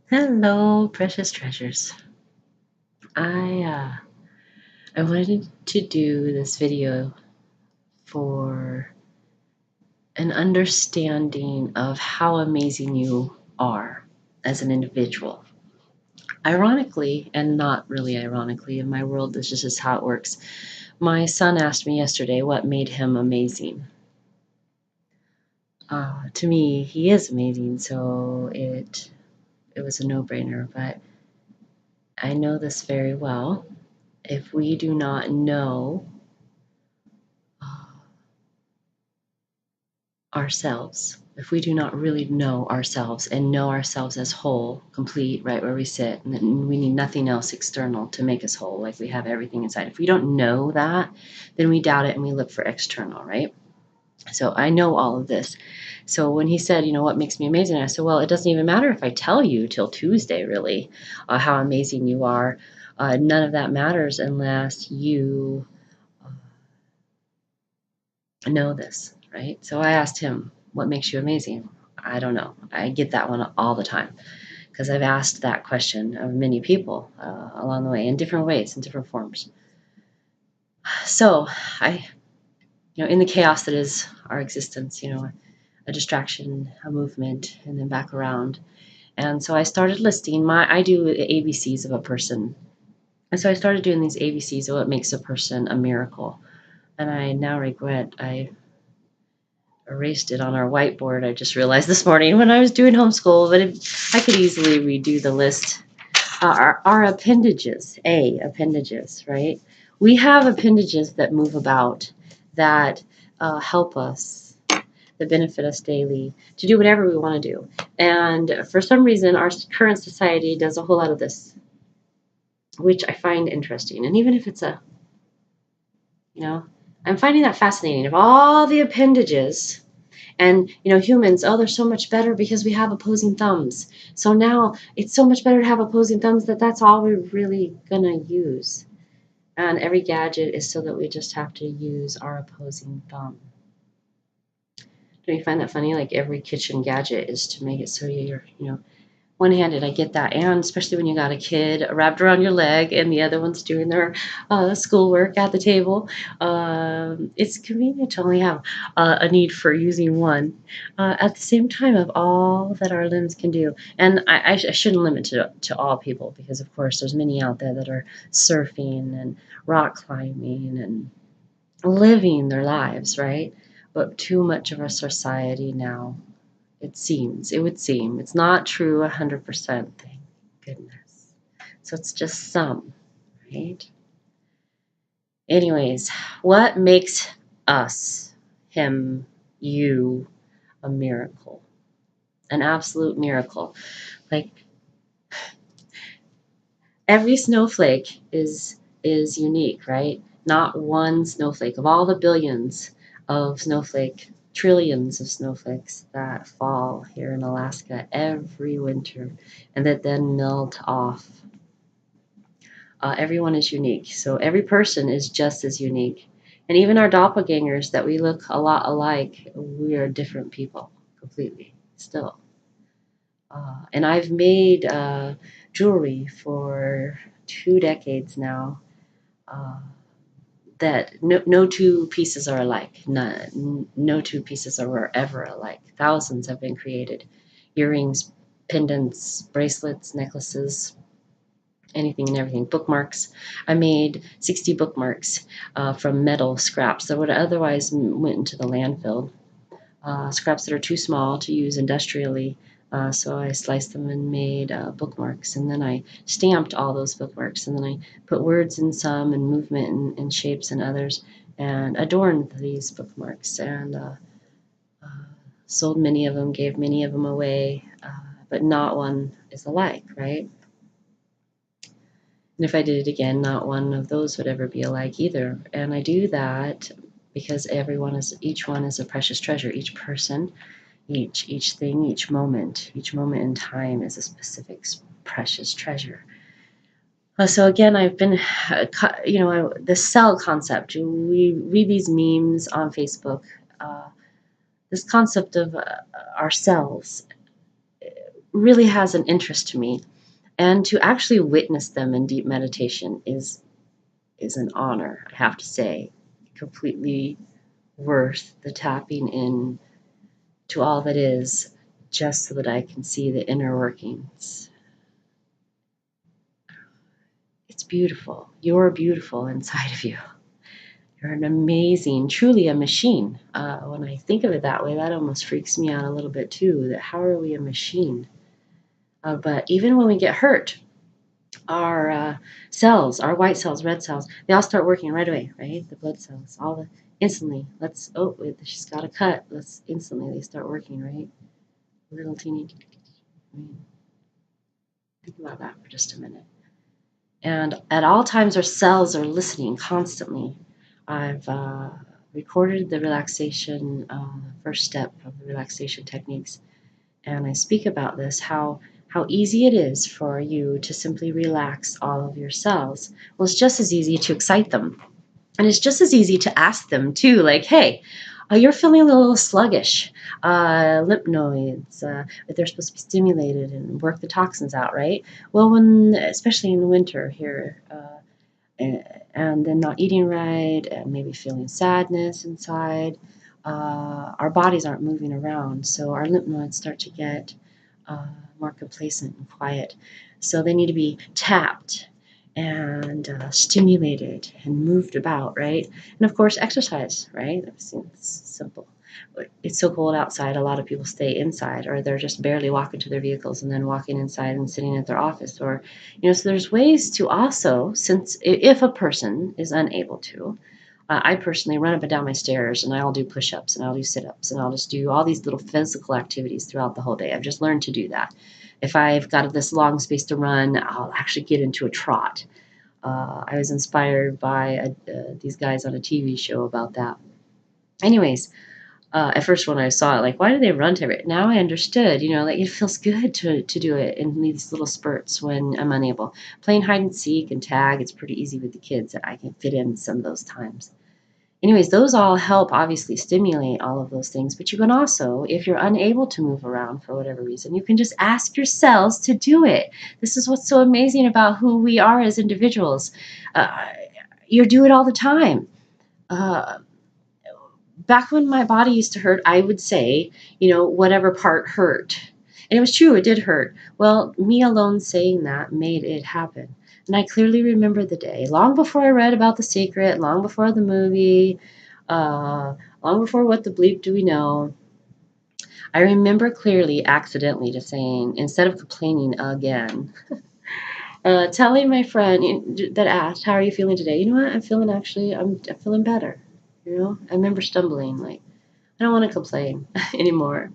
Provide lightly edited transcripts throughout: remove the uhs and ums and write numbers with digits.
Hello, precious treasures. I uh, I wanted to do this video for an understanding of how amazing you are as an individual. Ironically, and not really ironically, in my world, this is just how it works. My son asked me yesterday what made him amazing. To me, he is amazing, so it was a no-brainer. But I know this very well. If we do not know ourselves, if we do not really know ourselves and know ourselves as whole, complete, right where we sit, and we need nothing else external to make us whole, like we have everything inside. If we don't know that, then we doubt it and we look for external, right? So I know all of this. So when he said, what makes me amazing? I said, well, it doesn't even matter if I tell you till Tuesday, really, how amazing you are. None of that matters unless you know this, right? So I asked him, what makes you amazing? I don't know. I get that one all the time because I've asked that question of many people along the way in different ways, in different forms. So in the chaos that is our existence, a distraction, a movement, and then back around. And so I started listing I do the ABCs of a person. And so I started doing these ABCs of what makes a person a miracle. And I now regret I erased it on our whiteboard. I just realized this morning when I was doing homeschool, but I could easily redo the list. Our appendages, appendages, right? We have appendages that move about, that help us, that benefit us daily to do whatever we want to do. And for some reason, our current society does a whole lot of this, which I find interesting. And even if it's I'm finding that fascinating. Of all the appendages, and humans, oh, they're so much better because we have opposing thumbs. So now it's so much better to have opposing thumbs that's all we're really gonna use. And every gadget is so that we just have to use our opposing thumb. Don't you find that funny? Like every kitchen gadget is to make it so you're, one-handed. I get that. And especially when you got a kid wrapped around your leg and the other one's doing their schoolwork at the table. It's convenient to only have a need for using one at the same time of all that our limbs can do. And I shouldn't limit to all people because, of course, there's many out there that are surfing and rock climbing and living their lives, right? But too much of our society now, it would seem. It's not true 100%, thank goodness. So it's just some, right? Anyways, what makes us, him, you, a miracle? An absolute miracle. Like every snowflake is unique, right? Not one snowflake. Of all the billions of trillions of snowflakes that fall here in Alaska every winter and that then melt off. Everyone is unique. So every person is just as unique. And even our doppelgangers that we look a lot alike, we are different people completely still. And I've made jewelry for 2 decades now. Uh, that no two pieces are alike. No two pieces are ever alike. Thousands have been created. Earrings, pendants, bracelets, necklaces, anything and everything. Bookmarks. I made 60 bookmarks from metal scraps that would otherwise went into the landfill. Scraps that are too small to use industrially. So I sliced them and made bookmarks, and then I stamped all those bookmarks, and then I put words in some and movement and shapes in others, and adorned these bookmarks, and sold many of them, gave many of them away, but not one is alike, right? And if I did it again, not one of those would ever be alike either. And I do that because each one is a precious treasure. Each person, each thing, each moment in time is a specific precious treasure. So again, I've been, the cell concept. We read these memes on Facebook. This concept of ourselves really has an interest to me. And to actually witness them in deep meditation is an honor, I have to say. Completely worth the tapping in to all that is, just so that I can see the inner workings. It's beautiful. You're beautiful inside of you. You're an amazing, truly a machine. When I think of it that way, that almost freaks me out a little bit too. That how are we a machine? But even when we get hurt, our cells, our white cells, red cells, they all start working right away, right? The blood cells, all the instantly. She's got a cut. Let's instantly they start working, right? Little teeny. Think about that for just a minute. And at all times, our cells are listening constantly. I've recorded the relaxation, first step of the relaxation techniques, and I speak about this, how easy it is for you to simply relax all of your cells. Well, it's just as easy to excite them. And it's just as easy to ask them, too, like, hey, you're feeling a little sluggish. Lymph nodes, they're supposed to be stimulated and work the toxins out, right? Well, especially in the winter here, and then not eating right, and maybe feeling sadness inside, our bodies aren't moving around, so our lymph nodes start to get more complacent and quiet. So they need to be tapped and stimulated and moved about, right? And of course, exercise, right? It's simple. It's so cold outside, a lot of people stay inside, or they're just barely walking to their vehicles and then walking inside and sitting at their office. Or, so there's ways to also, since if a person is unable to, I personally run up and down my stairs and I'll do push ups and I'll do sit ups and I'll just do all these little physical activities throughout the whole day. I've just learned to do that. If I've got this long space to run, I'll actually get into a trot. I was inspired by these guys on a TV show about that. Anyways, at first when I saw it, like, why do they run to it? Now I understood, like it feels good to do it in these little spurts when I'm unable. Playing hide and seek and tag, it's pretty easy with the kids that I can fit in some of those times. Anyways, those all help obviously stimulate all of those things, but you can also, if you're unable to move around for whatever reason, you can just ask your cells to do it. This is what's so amazing about who we are as individuals. You do it all the time. Uh, Back when my body used to hurt, I would say, whatever part hurt. And it was true, it did hurt. Well, me alone saying that made it happen. And I clearly remember the day, long before I read about The Secret, long before the movie, long before What the Bleep Do We Know. I remember clearly, accidentally, just saying, instead of complaining again, telling my friend that asked, how are you feeling today? You know what? I'm feeling better. I remember stumbling, like, I don't want to complain anymore.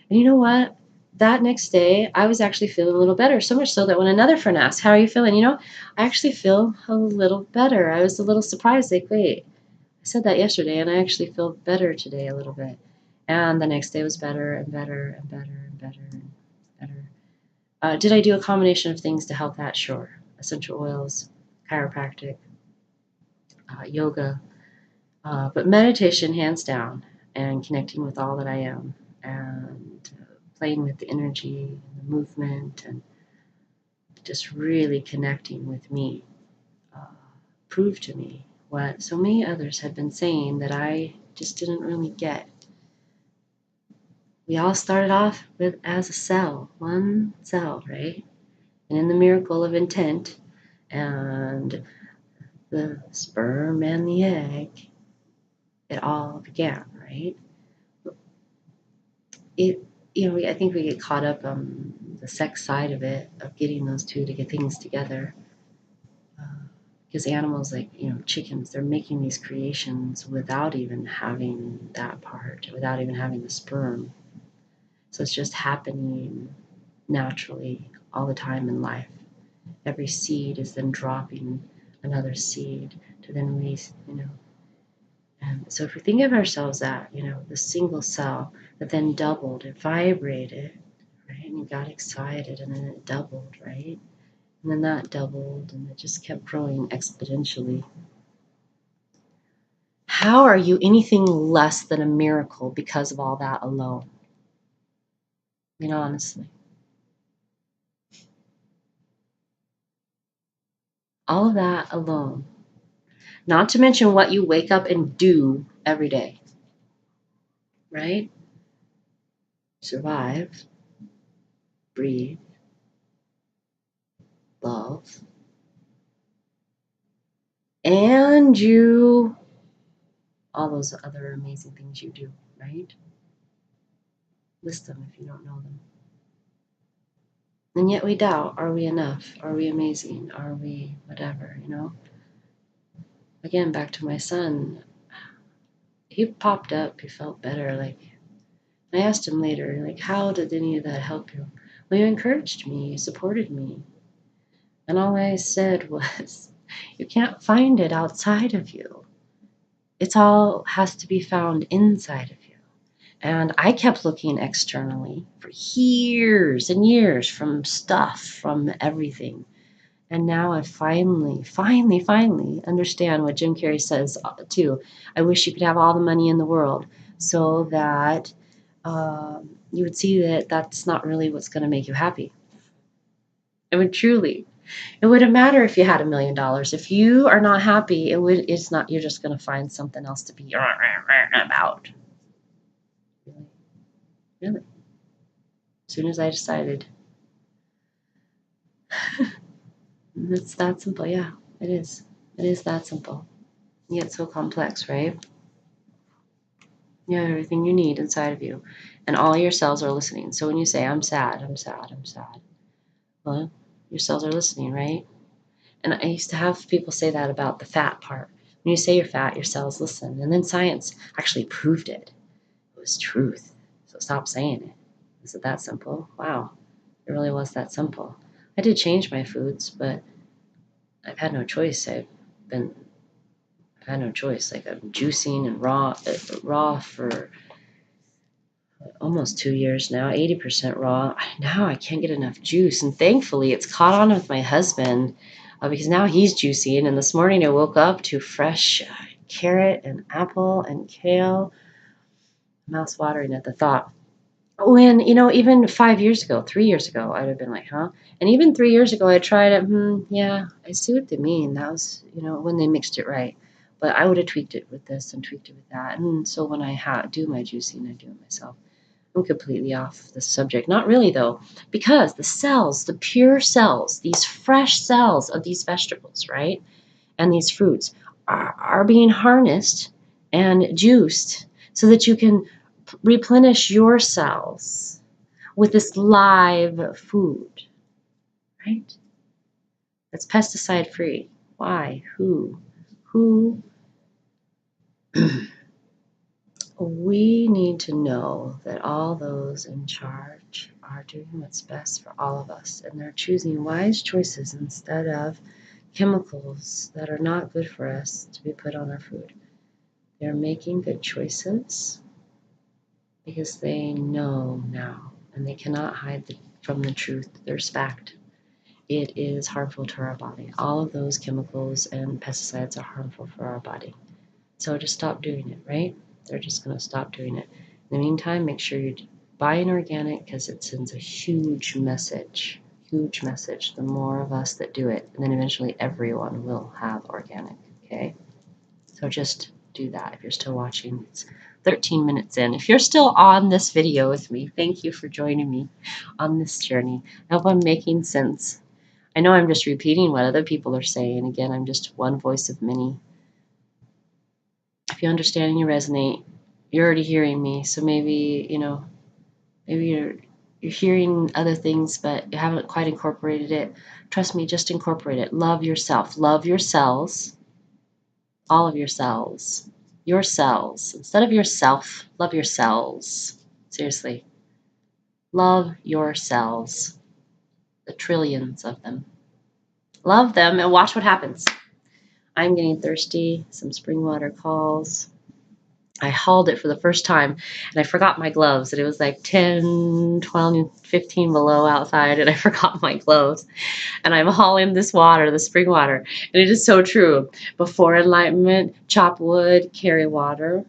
And you know what? That next day, I was actually feeling a little better. So much so that when another friend asked, how are you feeling? I actually feel a little better. I was a little surprised, like, wait, I said that yesterday, and I actually feel better today a little bit. And the next day was better and better and better and better and better. Did I do a combination of things to help that? Sure. Essential oils, chiropractic, yoga, but meditation, hands down, and connecting with all that I am, and playing with the energy and the movement, and just really connecting with me, uh, proved to me what so many others had been saying that I just didn't really get. We all started off as a cell, one cell, right? And in the miracle of intent and the sperm and the egg, it all began, right? I think we get caught up on the sex side of it, of getting those two to get things together. Because animals, like, chickens, they're making these creations without even having that part, without even having the sperm. So it's just happening naturally all the time in life. Every seed is then dropping another seed to then raise, And so if we think of ourselves at, the single cell that then doubled, it vibrated, right? And you got excited and then it doubled, right? And then that doubled and it just kept growing exponentially. How are you anything less than a miracle because of all that alone? Honestly. All of that alone. Not to mention what you wake up and do every day, right? Survive, breathe, love, and you, all those other amazing things you do, right? List them if you don't know them. And yet we doubt, are we enough? Are we amazing? Are we whatever, you know? Again, back to my son. He popped up, he felt better. Like, I asked him later, like, how did any of that help you? Well, you encouraged me, you supported me. And all I said was, you can't find it outside of you. It's all has to be found inside of you. And I kept looking externally for years and years, from stuff, from everything. And now I finally understand what Jim Carrey says too. I wish you could have all the money in the world, so that you would see that that's not really what's going to make you happy. I mean, truly, it wouldn't matter if you had $1 million. If you are not happy, it's not. You're just going to find something else to be about. Really, really. As soon as I decided, it's that simple. Yeah, it is. It is that simple. Yet so complex, right? You have everything you need inside of you, and all your cells are listening. So when you say, I'm sad, I'm sad, I'm sad, well, your cells are listening, right? And I used to have people say that about the fat part. When you say you're fat, your cells listen. And then science actually proved it. It was truth. So stop saying it. Is it that simple? Wow. It really was that simple. I did change my foods, but I've had no choice. I've had no choice. Like, I'm juicing and raw for almost 2 years now, 80% raw. Now I can't get enough juice. And thankfully, it's caught on with my husband, because now he's juicing. And this morning I woke up to fresh carrot and apple and kale. Mouth's watering at the thought. When, even 5 years ago, 3 years ago, I'd have been like, huh? And even 3 years ago, I tried it. Yeah, I see what they mean. That was, when they mixed it right. But I would have tweaked it with this and tweaked it with that. And so when I do my juicing, I do it myself. I'm completely off the subject. Not really, though, because the cells, the pure cells, these fresh cells of these vegetables, right, and these fruits are being harnessed and juiced so that you can replenish your cells with this live food, right? That's pesticide free. Why? Who? We need to know that all those in charge are doing what's best for all of us, and they're choosing wise choices instead of chemicals that are not good for us to be put on our food. They're making good choices because they know now, and they cannot hide from the truth. There's fact. It is harmful to our body. All of those chemicals and pesticides are harmful for our body. So just stop doing it, right? They're just going to stop doing it. In the meantime, make sure you buy an organic, because it sends a huge message. Huge message. The more of us that do it, and then eventually everyone will have organic, okay? So just do that. If you're still watching, it's 13 minutes in. If you're still on this video with me, thank you for joining me on this journey. I hope I'm making sense. I know I'm just repeating what other people are saying. Again, I'm just one voice of many. If you understand and you resonate, you're already hearing me. So maybe you're hearing other things, but you haven't quite incorporated it. Trust me, just incorporate it. Love yourself. Love your cells. All of your cells. Your cells. Instead of yourself, love your cells. Seriously. Love your cells. The trillions of them. Love them and watch what happens. I'm getting thirsty. Some spring water calls. I hauled it for the first time, and I forgot my gloves, and it was like 10, 12, 15 below outside, and I forgot my gloves, and I'm hauling this water, the spring water, and it is so true. Before enlightenment, chop wood, carry water.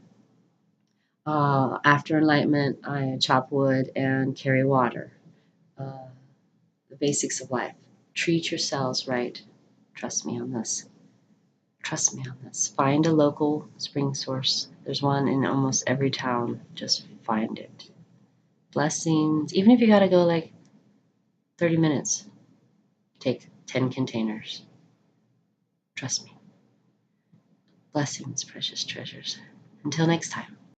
After enlightenment, I chop wood and carry water. The basics of life. Treat your cells right. Trust me on this. Trust me on this. Find a local spring source. There's one in almost every town. Just find it. Blessings. Even if you gotta go like 30 minutes, take 10 containers. Trust me. Blessings, precious treasures. Until next time.